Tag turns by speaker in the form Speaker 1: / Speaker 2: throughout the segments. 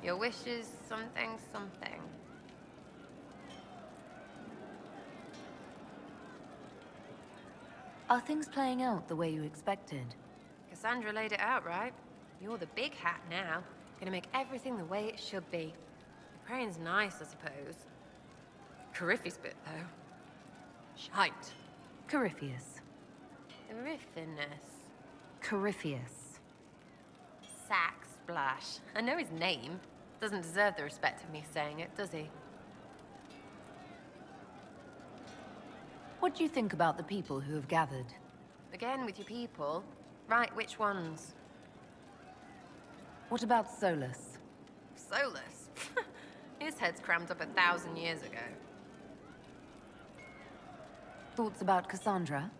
Speaker 1: Your wish is something, something.
Speaker 2: Are things playing out the way you expected?
Speaker 1: Cassandra laid it out, right? You're the big hat now. Gonna make everything the way it should be. The praying's nice, I suppose. Corypheus bit, though. Shite.
Speaker 2: Corypheus.
Speaker 1: Corypheus.
Speaker 2: Corypheus.
Speaker 1: Sack Splash. I know his name. Doesn't deserve the respect of me saying it, does he?
Speaker 2: What do you think about the people who have gathered?
Speaker 1: Again with your people. Right, which ones?
Speaker 2: What about Solus?
Speaker 1: Solus? His head's crammed up 1,000 years ago.
Speaker 2: Thoughts about Cassandra?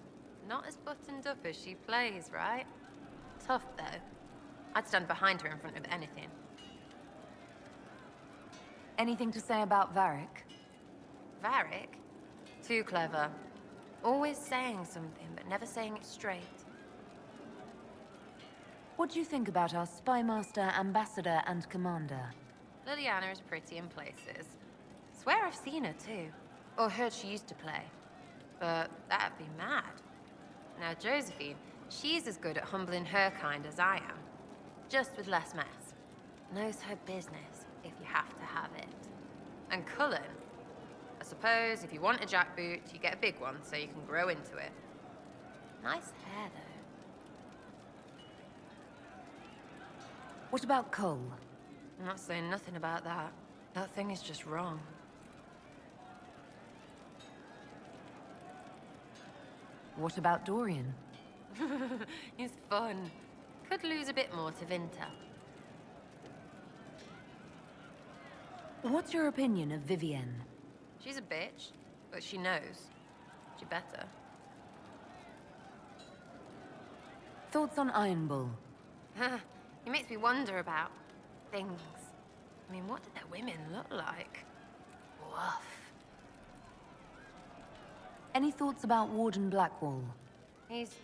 Speaker 1: Not as buttoned up as she plays, right? Tough, though. I'd stand behind her in front of anything.
Speaker 2: Anything to say about Varric?
Speaker 1: Varric? Too clever. Always saying something, but never saying it straight.
Speaker 2: What do you think about our spymaster, ambassador, and commander?
Speaker 1: Liliana is pretty in places. Swear I've seen her, too. Or heard she used to play. But that'd be mad. Now, Josephine, she's as good at humbling her kind as I am. Just with less mess. Knows her business, if you have to have it. And Cullen, I suppose if you want a jackboot, you get a big one so you can grow into it. Nice hair, though.
Speaker 2: What about Cole?
Speaker 1: I'm not saying nothing about that. That thing is just wrong.
Speaker 2: What about Dorian?
Speaker 1: He's fun. Could lose a bit more to Vinter.
Speaker 2: What's your opinion of Vivienne?
Speaker 1: She's a bitch, but she knows. She better.
Speaker 2: Thoughts on Iron Bull?
Speaker 1: He makes me wonder about things. I mean, what do their women look like? Woof.
Speaker 2: Any thoughts about Warden Blackwall?
Speaker 1: He's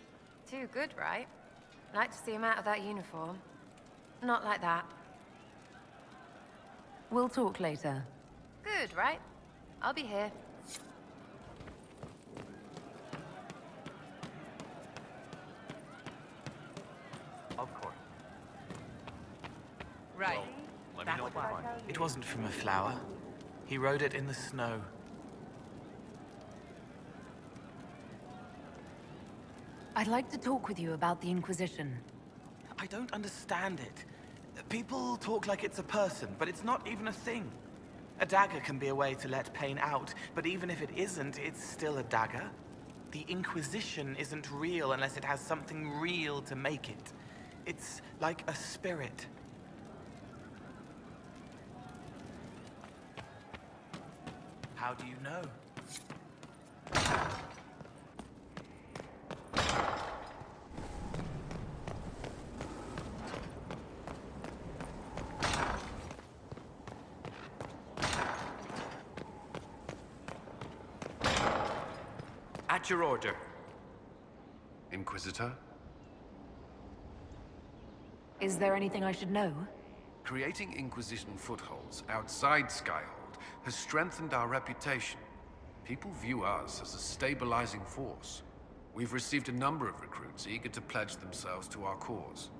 Speaker 1: too good, right? I'd like to see him out of that uniform. Not like that.
Speaker 2: We'll talk later.
Speaker 1: Good, right? I'll be here.
Speaker 3: Of course.
Speaker 4: Right.
Speaker 3: Let me know what you find.
Speaker 4: It wasn't from a flower. He wrote it in the snow.
Speaker 2: I'd like to talk with you about the Inquisition.
Speaker 4: I don't understand it. People talk like it's a person, but it's not even a thing. A dagger can be a way to let pain out, but even if it isn't, it's still a dagger. The Inquisition isn't real unless it has something real to make it. It's like a spirit. How do you know?
Speaker 5: At your order.
Speaker 6: Inquisitor?
Speaker 2: Is there anything I should know?
Speaker 6: Creating Inquisition footholds outside Skyhold has strengthened our reputation. People view us as a stabilizing force. We've received a number of recruits eager to pledge themselves to our cause.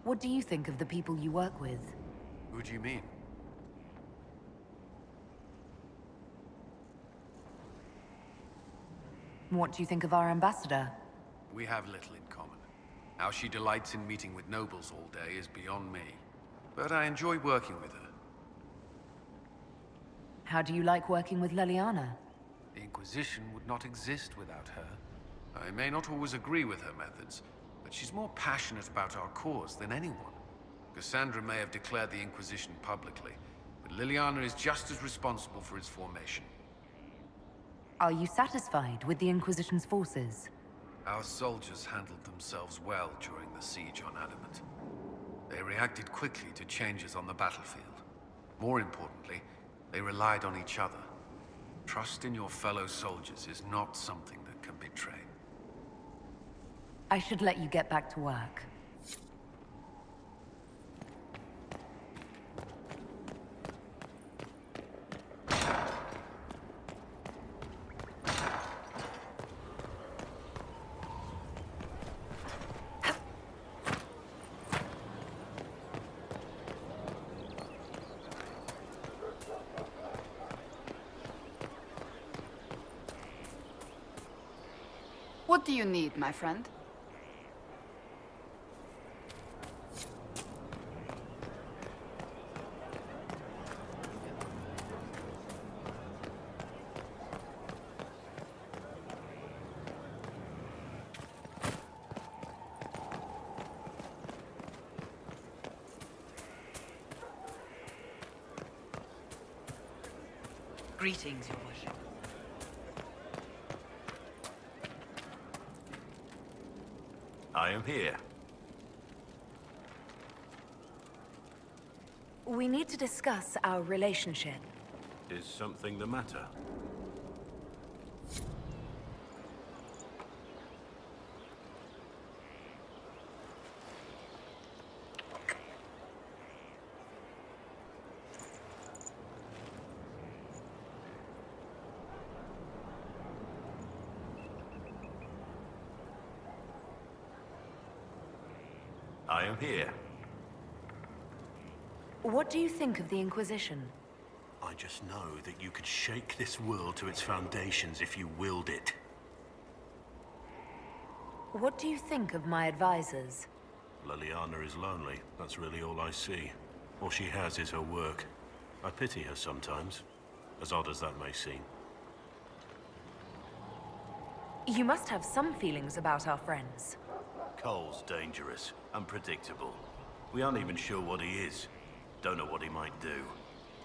Speaker 2: What do you think of the people you work with?
Speaker 6: Who do you mean?
Speaker 2: What do you think of our ambassador?
Speaker 6: We have little in common. How she delights in meeting with nobles all day is beyond me. But I enjoy working with her.
Speaker 2: How do you like working with Liliana?
Speaker 6: The Inquisition would not exist without her. I may not always agree with her methods, but she's more passionate about our cause than anyone. Cassandra may have declared the Inquisition publicly, but Liliana is just as responsible for its formation.
Speaker 2: Are you satisfied with the Inquisition's forces?
Speaker 6: Our soldiers handled themselves well during the siege on Adamant. They reacted quickly to changes on the battlefield. More importantly, they relied on each other. Trust in your fellow soldiers is not something that can betray.
Speaker 2: I should let you get back to work.
Speaker 7: What do you need, my friend?
Speaker 8: Greetings, Your Worship.
Speaker 3: I am here.
Speaker 2: We need to discuss our relationship.
Speaker 3: Is something the matter? I am here.
Speaker 2: What do you think of the Inquisition?
Speaker 9: I just know that you could shake this world to its foundations if you willed it.
Speaker 2: What do you think of my advisors?
Speaker 9: Liliana is lonely. That's really all I see. All she has is her work. I pity her sometimes, as odd as that may seem.
Speaker 2: You must have some feelings about our friends.
Speaker 9: Cole's dangerous, unpredictable. We aren't even sure what he is. Don't know what he might do.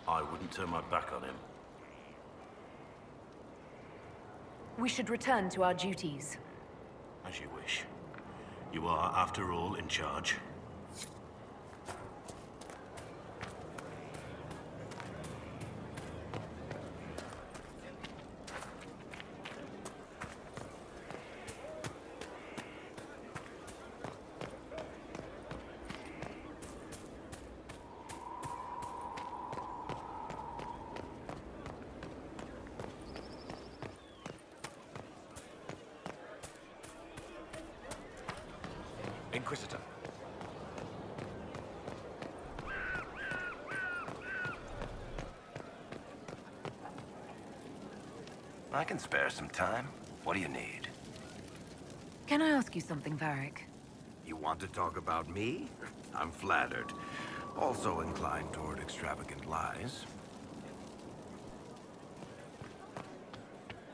Speaker 9: I wouldn't turn my back on him.
Speaker 2: We should return to our duties.
Speaker 9: As you wish. You are, after all, in charge.
Speaker 3: Inquisitor.
Speaker 10: I can spare some time. What do you need?
Speaker 2: Can I ask you something, Varric?
Speaker 10: You want to talk about me? I'm flattered. Also inclined toward extravagant lies.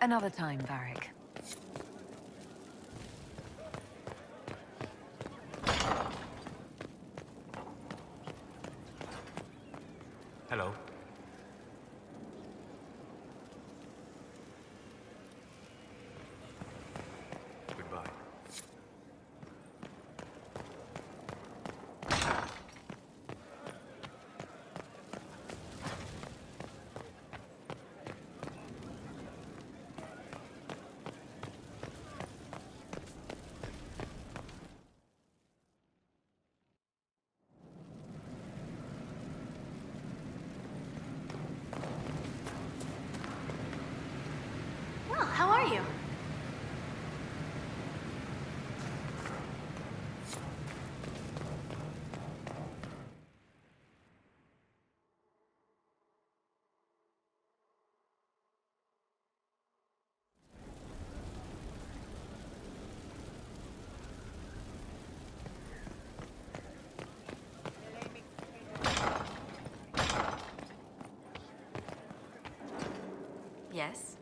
Speaker 2: Another time, Varric.
Speaker 3: Hello. Goodbye.
Speaker 1: Well, how are you? Yes?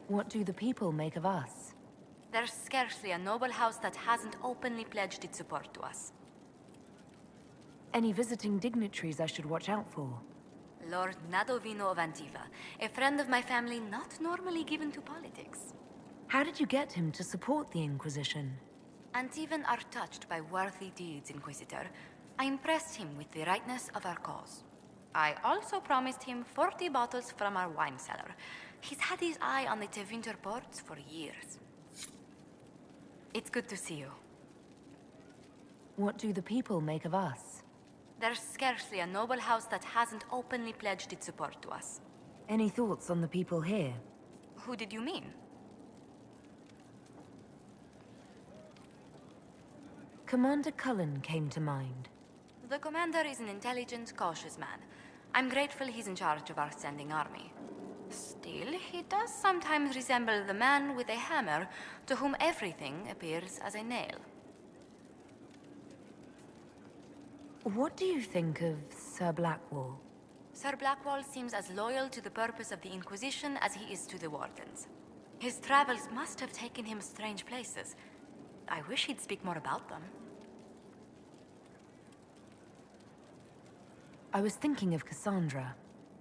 Speaker 2: What do the people make of us?
Speaker 11: There's scarcely a noble house that hasn't openly pledged its support to us.
Speaker 2: Any visiting dignitaries I should watch out for?
Speaker 11: Lord Nadovino of Antiva, a friend of my family not normally given to politics.
Speaker 2: How did you get him to support the Inquisition?
Speaker 11: Antivan are touched by worthy deeds, Inquisitor. I impressed him with the rightness of our cause. I also promised him 40 bottles from our wine cellar. He's had his eye on the Tevinter ports for years. It's good to see you.
Speaker 2: What do the people make of us?
Speaker 11: There's scarcely a noble house that hasn't openly pledged its support to us.
Speaker 2: Any thoughts on the people here?
Speaker 11: Who did you mean?
Speaker 2: Commander Cullen came to mind.
Speaker 11: The commander is an intelligent, cautious man. I'm grateful he's in charge of our standing army. Still, he does sometimes resemble the man with a hammer to whom everything appears as a nail.
Speaker 2: What do you think of Sir Blackwall?
Speaker 11: Sir Blackwall seems as loyal to the purpose of the Inquisition as he is to the Wardens. His travels must have taken him strange places. I wish he'd speak more about them.
Speaker 2: I was thinking of Cassandra.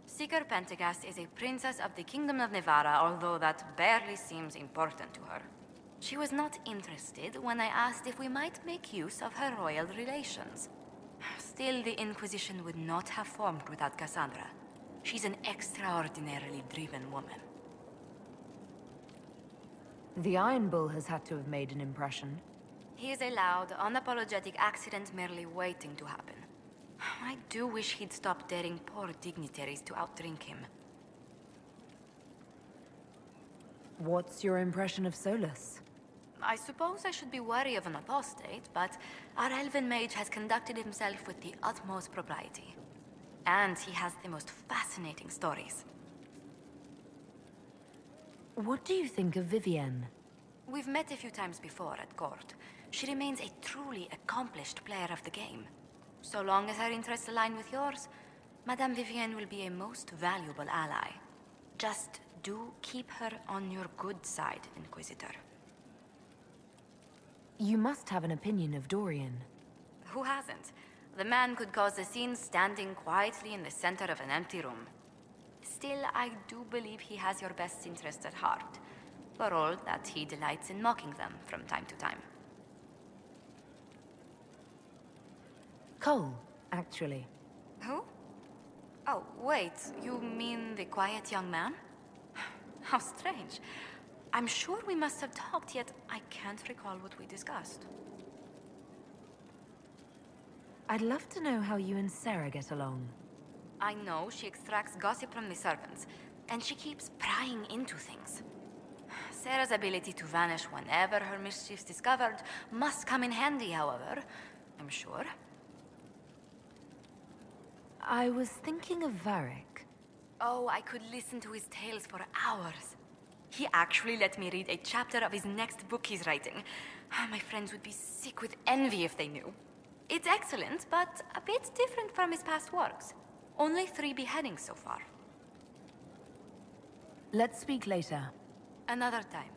Speaker 11: Seeker Pentagast is a princess of the Kingdom of Nevarra, although that barely seems important to her. She was not interested when I asked if we might make use of her royal relations. Still, the Inquisition would not have formed without Cassandra. She's an extraordinarily driven woman.
Speaker 2: The Iron Bull has had to have made an impression.
Speaker 11: He is a loud, unapologetic accident merely waiting to happen. I do wish he'd stop daring poor dignitaries to outdrink him.
Speaker 2: What's your impression of Solus?
Speaker 11: I suppose I should be wary of an apostate, but our elven mage has conducted himself with the utmost propriety. And he has the most fascinating stories.
Speaker 2: What do you think of Vivienne?
Speaker 11: We've met a few times before at court. She remains a truly accomplished player of the game. So long as her interests align with yours, Madame Vivienne will be a most valuable ally. Just do keep her on your good side, Inquisitor.
Speaker 2: You must have an opinion of Dorian.
Speaker 11: Who hasn't? The man could cause a scene standing quietly in the center of an empty room. Still, I do believe he has your best interests at heart, for all that he delights in mocking them from time to time.
Speaker 2: Cole, actually.
Speaker 11: Who? Oh, wait, you mean the quiet young man? How strange. I'm sure we must have talked, yet I can't recall what we discussed.
Speaker 2: I'd love to know how you and Sarah get along.
Speaker 11: I know she extracts gossip from the servants, and she keeps prying into things. Sarah's ability to vanish whenever her mischief's discovered must come in handy, however, I'm sure.
Speaker 2: I was thinking of Varric.
Speaker 11: Oh, I could listen to his tales for hours. He actually let me read a chapter of his next book he's writing. My friends would be sick with envy if they knew. It's excellent, but a bit different from his past works. Only 3 beheadings so far.
Speaker 2: Let's speak later.
Speaker 11: Another time.